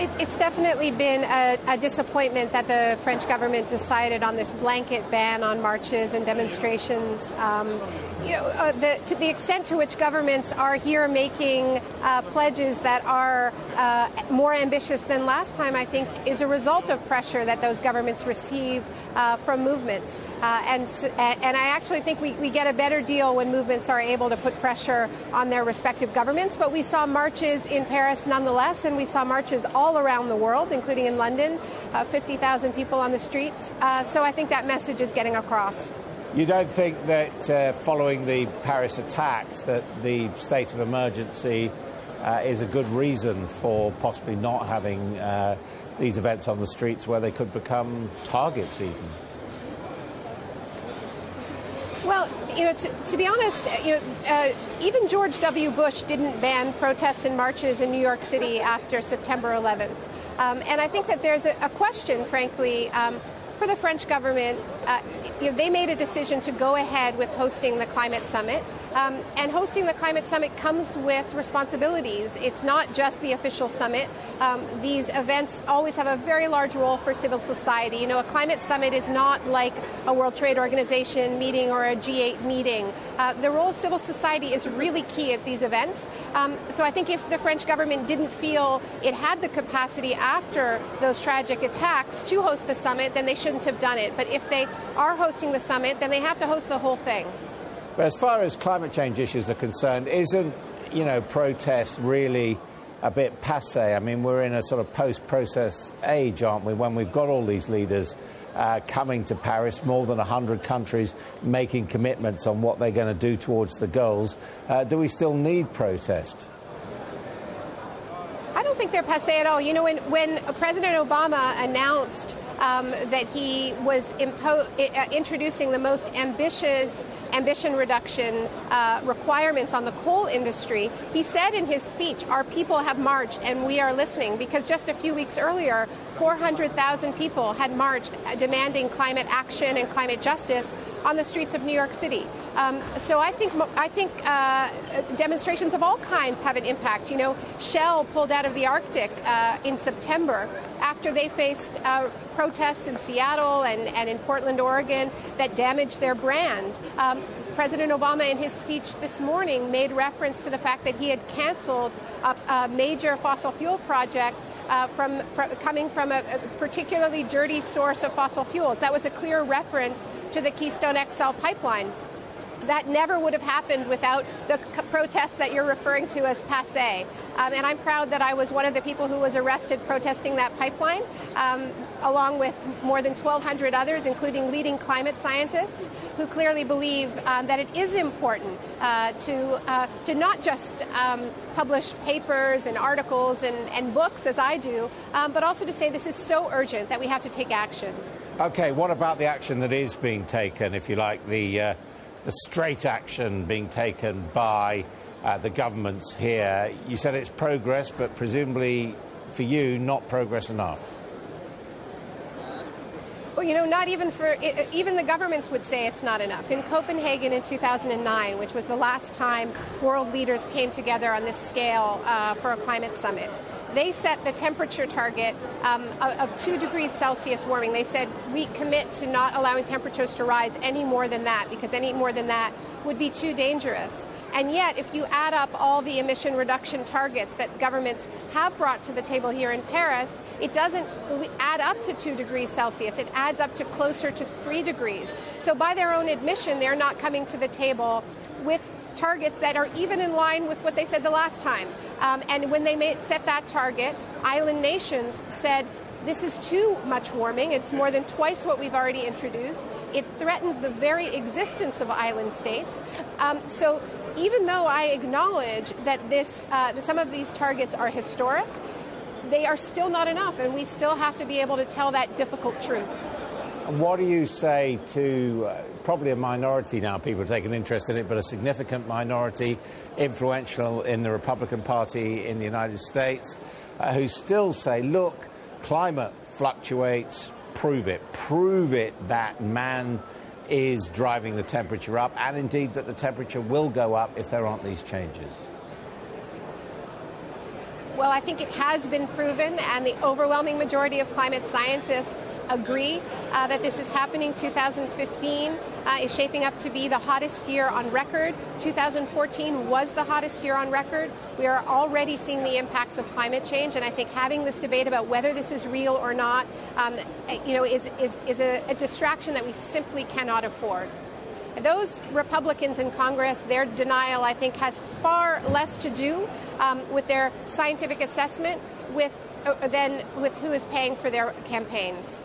It's definitely been a disappointment that the French government decided on this blanket ban on marches and demonstrations. To the extent to which governments are here making pledges that are more ambitious than last time, I think, is a result of pressure that those governments receive from movements. And I actually think we get a better deal when movements are able to put pressure on their respective governments. But we saw marches in Paris nonetheless, and we saw marches all around the world, including in London, 50,000 people on the streets. So I think that message is getting across. You don't think that following the Paris attacks that the state of emergency is a good reason for possibly not having these events on the streets where they could become targets even? Well, to be honest, even George W. Bush didn't ban protests and marches in New York City after September 11th. And I think that there's a question, frankly, for the French government. They made a decision to go ahead with hosting the climate summit. And hosting the climate summit comes with responsibilities. It's not just the official summit. These events always have a very large role for civil society. A climate summit is not like a World Trade Organization meeting or a G8 meeting. The role of civil society is really key at these events. So I think if the French government didn't feel it had the capacity after those tragic attacks to host the summit, then they shouldn't have done it. But if they are hosting the summit, then they have to host the whole thing. But as far as climate change issues are concerned, isn't, protest really a bit passé? I mean, we're in a sort of post-process age, aren't we, when we've got all these leaders coming to Paris, more than 100 countries making commitments on what they're going to do towards the goals. Do we still need protest? I don't think they're passé at all. When President Obama announced that he was introducing the most emission reduction requirements on the coal industry, he said in his speech, our people have marched and we are listening, because just a few weeks earlier, 400,000 people had marched demanding climate action and climate justice on the streets of New York City. So I think demonstrations of all kinds have an impact. Shell pulled out of the Arctic in September after they faced protests in Seattle and in Portland, Oregon, that damaged their brand. President Obama, in his speech this morning, made reference to the fact that he had canceled a major fossil fuel project coming from a particularly dirty source of fossil fuels. That was a clear reference to the Keystone XL pipeline. That never would have happened without the protests that you're referring to as passé. And I'm proud that I was one of the people who was arrested protesting that pipeline, along with more than 1,200 others, including leading climate scientists, who clearly believe that it is important to not just publish papers and articles and books, as I do, but also to say this is so urgent that we have to take action. OK, what about the action that is being taken, if you like, the straight action being taken by the governments here? You said it's progress, but presumably for you, not progress enough. Well, not even even the governments would say it's not enough. In Copenhagen in 2009, which was the last time world leaders came together on this scale for a climate summit, they set the temperature target of 2 degrees Celsius warming. They said, we commit to not allowing temperatures to rise any more than that, because any more than that would be too dangerous. And yet, if you add up all the emission reduction targets that governments have brought to the table here in Paris, it doesn't add up to 2 degrees Celsius. It adds up to closer to 3 degrees. So by their own admission, they're not coming to the table with targets that are even in line with what they said the last time. And when they set that target, island nations said, this is too much warming. It's more than twice what we've already introduced. It threatens the very existence of island states. So even though I acknowledge that some of these targets are historic, they are still not enough, and we still have to be able to tell that difficult truth. What do you say to probably a minority now, people take an interest in it, but a significant minority, influential in the Republican Party in the United States, who still say, look, climate fluctuates, prove it that man is driving the temperature up, and indeed that the temperature will go up if there aren't these changes? Well, I think it has been proven, and the overwhelming majority of climate scientists agree that this is happening. 2015 is shaping up to be the hottest year on record. 2014 was the hottest year on record. We are already seeing the impacts of climate change, and I think having this debate about whether this is real or not, is a distraction that we simply cannot afford. Those Republicans in Congress, their denial, I think, has far less to do with their scientific assessment than with who is paying for their campaigns.